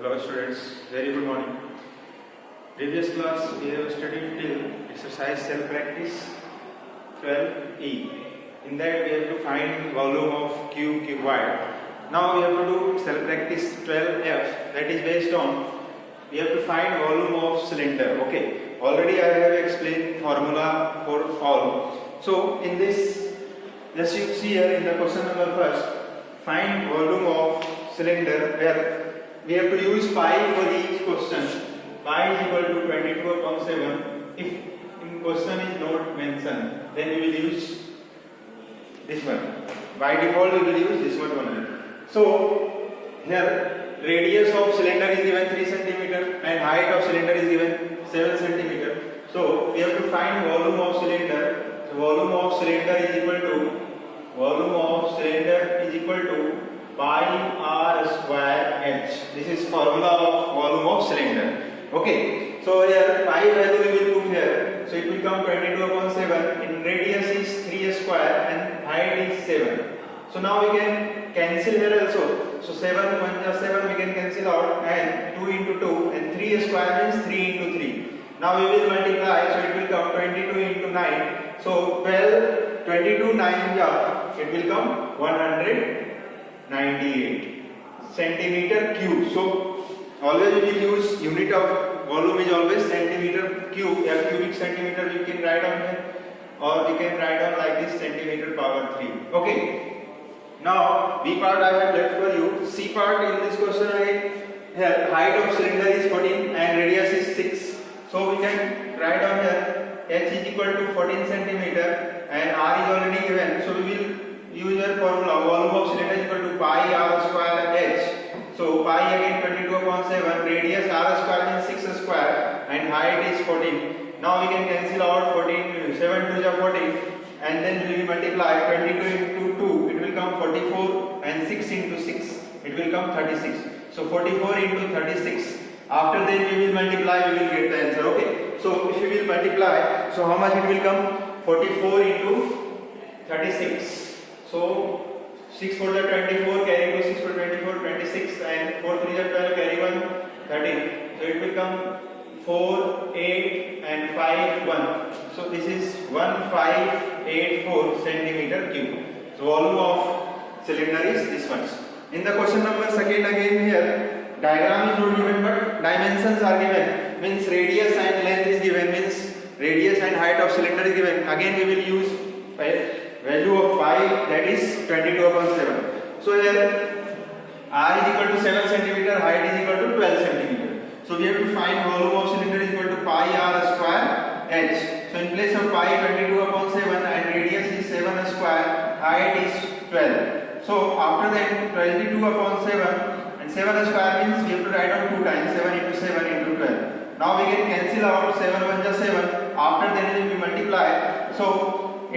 Hello students, very good morning. Previous class we have studied till exercise cell practice 12E. In that we have to find volume of cuboid. Now we have to do cell practice 12F, that is based on we have to find volume of cylinder. Okay, already I have explained formula for all. So in this, just you see here in the question number first, find volume of cylinder, where we have to use pi for each question. Pi is equal to 22/7. If in question is not mentioned, then we will use this one. By default we will use this one only. So here radius of cylinder is given 3 cm and height of cylinder is given 7 cm. So we have to find volume of cylinder. So volume of cylinder is equal to pi r square h. This is formula of volume of cylinder. Okay, so here pi value we will put here. So it will come 22/7. In radius is 3 square and height is 7. So now we can cancel here also. So 7 1 just 7 we can cancel out, and 2 into 2 and 3 square means 3 into 3. Now we will multiply, so it will come 22 into 9. So 22 9 yeah, it will come 198 centimeter cube. So always we will use unit of volume is always centimeter cube. A cubic centimeter we can write on here, or we can write on like this, centimeter power 3. Okay. Now B part I have left for you. C part in this question here height of cylinder is 14 and radius is 6. So we can write on here h is equal to 14 centimeter and r is already given. So we will use your formula volume of cylinder is equal to pi r square h. So pi again 22/7, radius r square means 6 square and height is 14. Now we can cancel out 14, 7 to the 14, and then we will multiply 22 into 2, it will come 44, and 6 into 6, it will come 36. So 44 into 36. After that we will multiply, we will get the answer. Okay. So if we will multiply, so how much it will come? 44 into 36. So 6 4 is 24, carry 2, 6 4 24, 26, and 4 3 is 12, carry 1, 13. So it will come 4, 8 and 5, 1. So this is 1584 centimeter cube. So volume of cylinder is this much. In the question number second again here, diagram is not given but dimensions are given. Means radius and length is given, means radius and height of cylinder is given. Again we will use value of pi, that is 22/7. So here r is equal to 7 cm, height is equal to 12 cm. So we have to find volume of cylinder is equal to pi r square h. So in place of pi 22/7 and radius is 7 square, height is 12. So after that 22/7 and 7 square means we have to write on 2 times, 7 into 7 into 12. Now we can cancel out 7 1 just 7. After that we multiply. So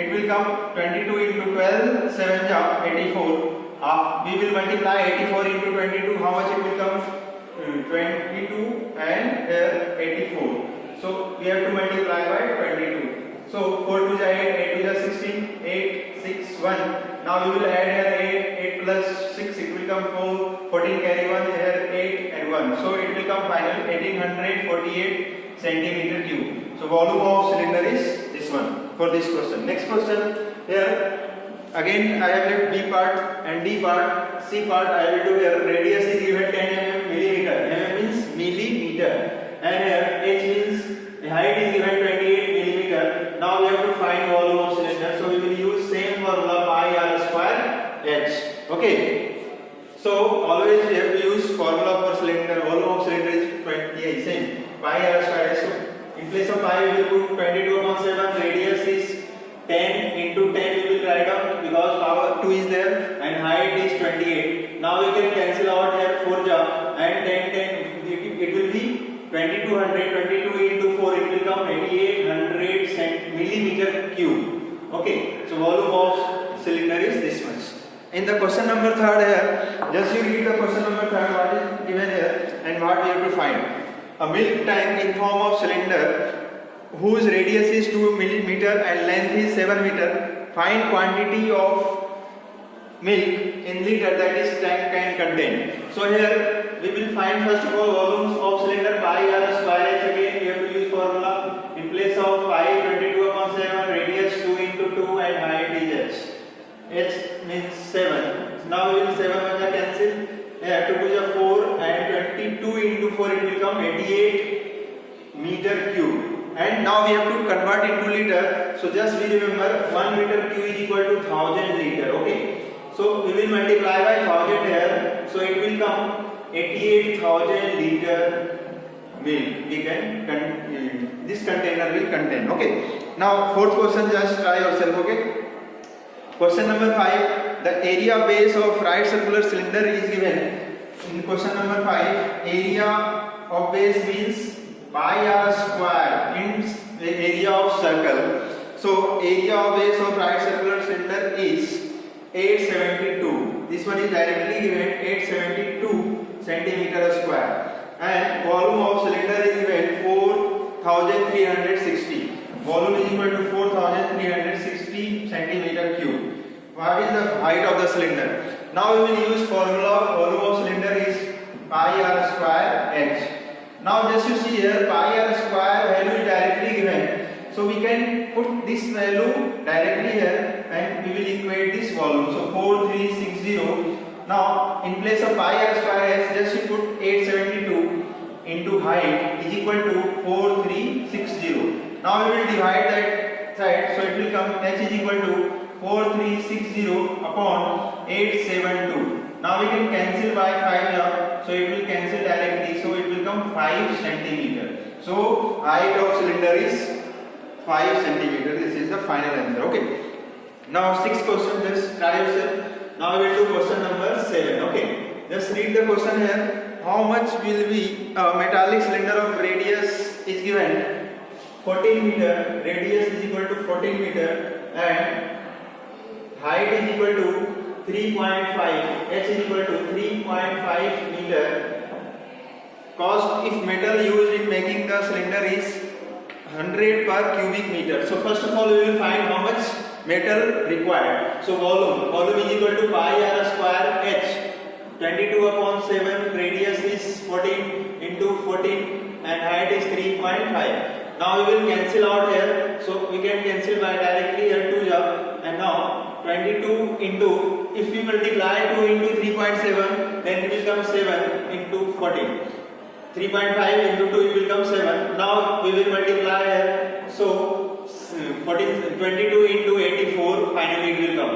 it will come 22 into 12, 7 ja 84. We will multiply 84 into 22. How much it will come? 22 and 84. So we have to multiply by 22. So 4 to 8, 8 to 16, 8, 6, 1. Now we will add here 8 plus 6, it will come 4, 14 carry 1, here 8 and 1. So it will come finally 1848 centimeter cube. So volume of cylinder is this one for this question. Next question here, again I have left B part and D part. C part I will do here. Radius is given 10 mm millimeter. Mm means millimeter, and here h means the height is given 28 millimeter. Now we have to find volume of cylinder. So we will use same formula pi r square h. Okay. So always we have to use formula for cylinder. Volume of cylinder is 28 same pi r square h. So in place of pi we will put 22/7. Radius is 10 into 10 we will write down because power 2 is there, and height is 28. Now we can cancel out here 4 ja and 10 it will be 2200. 22 into 4 it will come 8800 millimeter cube. Okay. So volume of cylinder is this much. In the question number 3 here, just you read the question number 3 what is given here and what we have to find. A milk tank in form of cylinder whose radius is 2 millimeter and length is 7 meter. Find quantity of milk in liter that is tank can contain. So here we will find first of all volumes of cylinder pi r square h. Again we have to use formula. In place of pi, 22/7, radius 2 into 2 and height is h. H means 7. Now we will 7 will cancel. 2 to the 4 and 22 into 4 it will come 88 meter cube. And now we have to convert into liter. So just we remember 1 meter cube is equal to 1000 liter. Okay. So we will multiply by 1000 here. So it will come 88,000 liter milk. We can this container will contain. Okay. Now fourth question, just try yourself. Okay. Question number 5. The area base of right circular cylinder is given. In question number 5, area of base means pi r square in the area of circle. So area of base of right circular cylinder is 872. This one is directly given 872 centimeter square. And volume of cylinder is given 4360. Volume is equal to 4360 centimeter cube. What is the height of the cylinder? Now we will use formula. Volume of cylinder is pi r square h. Now just you see here pi r square value is directly given. So we can put this value directly here and we will equate this volume. So 4360. Now in place of pi r square h, just you put 872 into height is equal to 4360. Now we will divide that side. So it will come h is equal to 4360 upon 872. Now we can cancel by 5 here. So it will cancel directly. So it will come 5 centimeter. So height of cylinder is 5 centimeter. This is the final answer. Okay. Now sixth question, just try yourself. Now we will do question number 7. Okay. Just read the question here. How much will be metallic cylinder of radius is given 14 meter. Radius is equal to 14 meter and height is equal to 3.5. H is equal to 3.5 meter. Cost if metal used in making the cylinder is 100 per cubic meter. So first of all we will find how much metal required. So volume is equal to pi r square h. 22/7, radius is 14 into 14 and height is 3.5. Now we will cancel out here. So we can cancel by directly here 2 job. And now 22 into, if we multiply 2 into 3.7, then it will come 7 into 14. 3.5 into 2 it will come 7. Now we will multiply here. So 22 into 84, finally it will come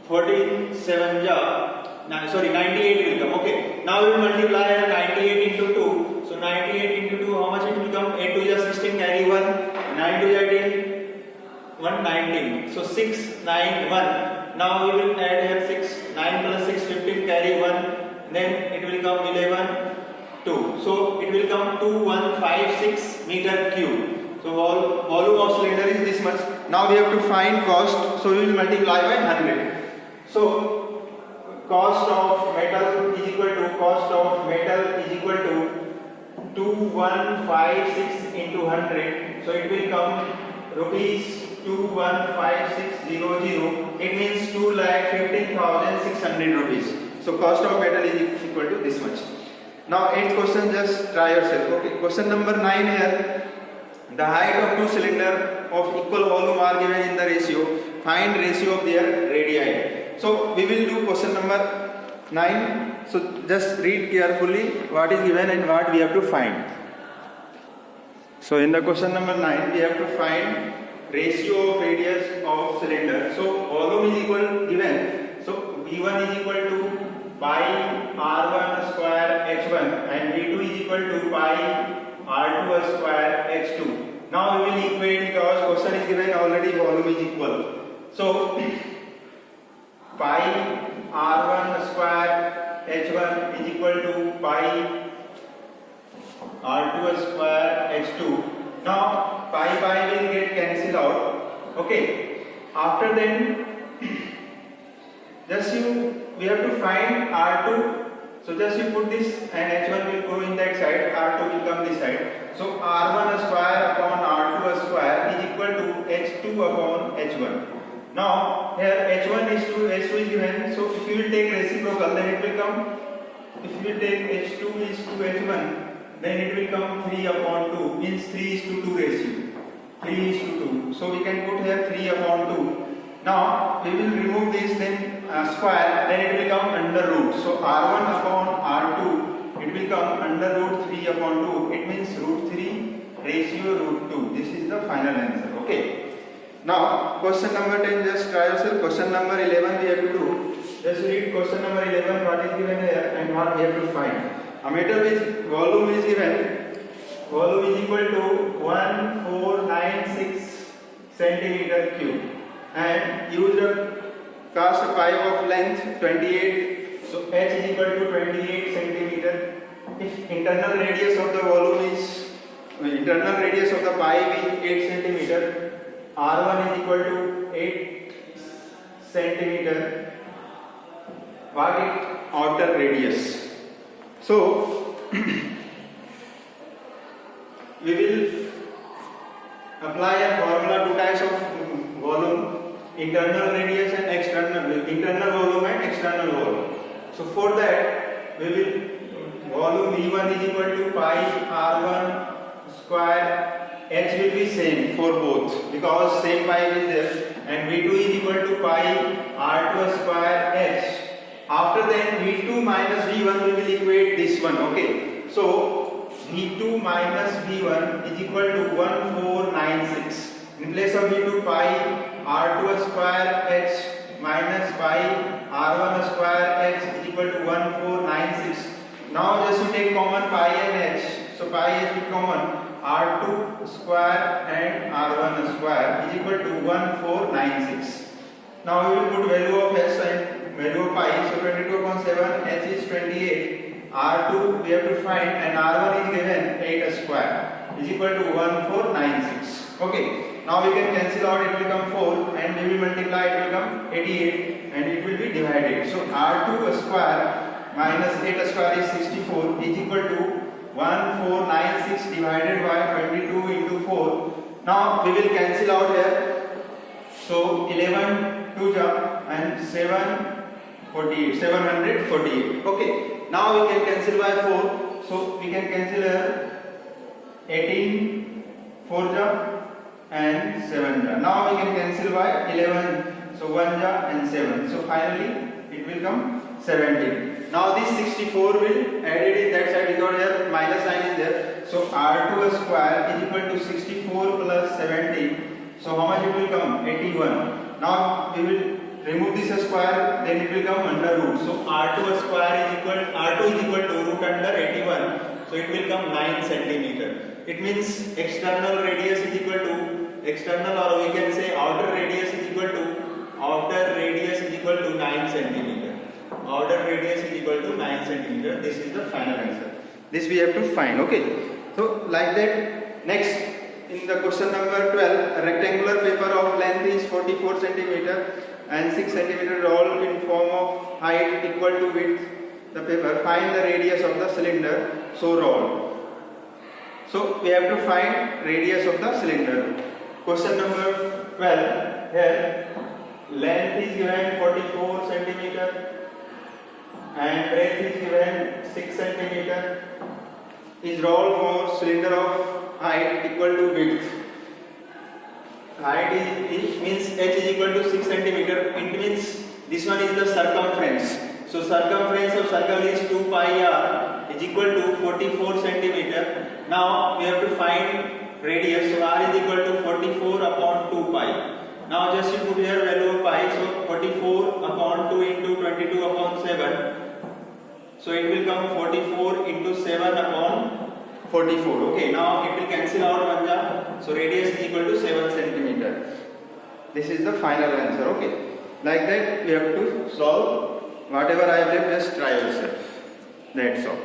47 job. 98 will come. Okay. Now we will multiply 98 into 2. So 98 into 2, how much it will come? 8 to the 16, carry 1. 9 to the 10, 119. So 6, 9, 1. Now we will add here 6. 9 plus 6, 15, carry 1. Then it will come 11, 2. So it will come 2156 meter cube. So volume of cylinder is this much. Now we have to find cost. So we will multiply by 100. So cost of metal is equal to 2156 into 100. So it will come rupees 215600. It means 2,15,600 rupees. So cost of metal is equal to this much. Now 8th question, just try yourself. Okay. Question number 9 here. The height of two cylinder of equal volume are given in the ratio. Find ratio of their radii. So we will do question number 9. So just read carefully what is given and what we have to find. So in the question number 9 we have to find ratio of radius of cylinder. So volume is equal given. So V1 is equal to pi R1 square H1 and V2 is equal to pi R2 square H2. Now we will equate because question is given already volume is equal. So pi R1 square H1 is equal to pi R2 square H2. Now pi will get cancelled out. Okay. After then, we have to find R2. So just you put this and H1 will go in that side, R2 will come this side. So R1 square upon R2 square is equal to H2 upon H1. Now here H1 is to H2 is given. So if you will take reciprocal, then it will come if we take h2 is to h1, then it will come 3 upon 2, means 3 is to 2 ratio. 3 is to 2. So we can put here 3 upon 2. Now we will remove this, then square, then it will come under root. So r1 upon r2, it will come under root 3 upon 2. It means root 3 ratio root 2. This is the final answer. Okay. Now question number 10, just try yourself. Question number 11 we have to do. Just read question number 11, what is given here and what we have to find. A metal with volume is given. Volume is equal to 1496 centimeter cube, and use a cast pipe of length 28. So h is equal to 28 centimeter. If internal radius of the volume is internal radius of the pipe is 8 centimeter, r1 is equal to 8 centimeter. What is outer radius? So we will apply a formula, two types of volume, internal radius and internal volume and external volume. So for that we will volume V1 is equal to pi r1 square. H will be same for both because same pipe is there, and V2 is equal to pi r2 square h. After that V2 minus V1 we will equate this one. Okay, so V2 minus V1 is equal to 1496. In place of V2, pi r2 square h minus pi r1 square h is equal to 1496. Now just you take common pi and h. So pi is common, r2 square and r1 square is equal to 1496. Now we will put value of h and value of pi. So 22 upon 7, h is 28. R2 we have to find, and R1 is given 8 square is equal to 1496. Okay, now we can cancel out, it will come 4, and we will multiply, it will come 88, and it will be divided. So R2 square minus 8 square is 64 is equal to 1496 divided by 22 into 4. Now we will cancel out here. So 11 2 and 748. Okay. Now we can cancel by 4. So we can cancel here 18 4 ja and 7 ja. Now we can cancel by 11. So 1 ja and 7. So finally it will come 17. Now this 64 will added in that side because here minus sign is there. So R2 square is equal to 64 plus 17. So how much it will come? 81. Now we will remove this square, then it will come under root. So R2 square is equal to root under 81. So it will come 9 centimeter. It means external radius is equal to external, or we can say outer radius is equal to 9 centimeter. Outer radius is equal to 9 centimeter. This is the final answer. This we have to find. Okay. So like that. Next, in the question number 12, a rectangular paper of length is 44 centimeter. And 6 centimeter roll in form of height equal to width the paper. Find the radius of the cylinder so roll. So we have to find radius of the cylinder. Question number 12, here length is given 44 centimeter and breadth is given 6 centimeter. Is roll for cylinder of height equal to width. Height is means h is equal to 6 centimeter. It means this one is the circumference. So circumference of circle is 2 pi r is equal to 44 centimeter. Now we have to find radius. So r is equal to 44 upon 2 pi. Now just you put here value of pi. So 44 upon 2 into 22 upon 7. So it will come 44 into 7 upon 44. Okay, now it will cancel out 1 ja. So radius is equal to 7 centimeter. This is the final answer. Okay, like that we have to solve. Whatever I have left, just try yourself. That's all.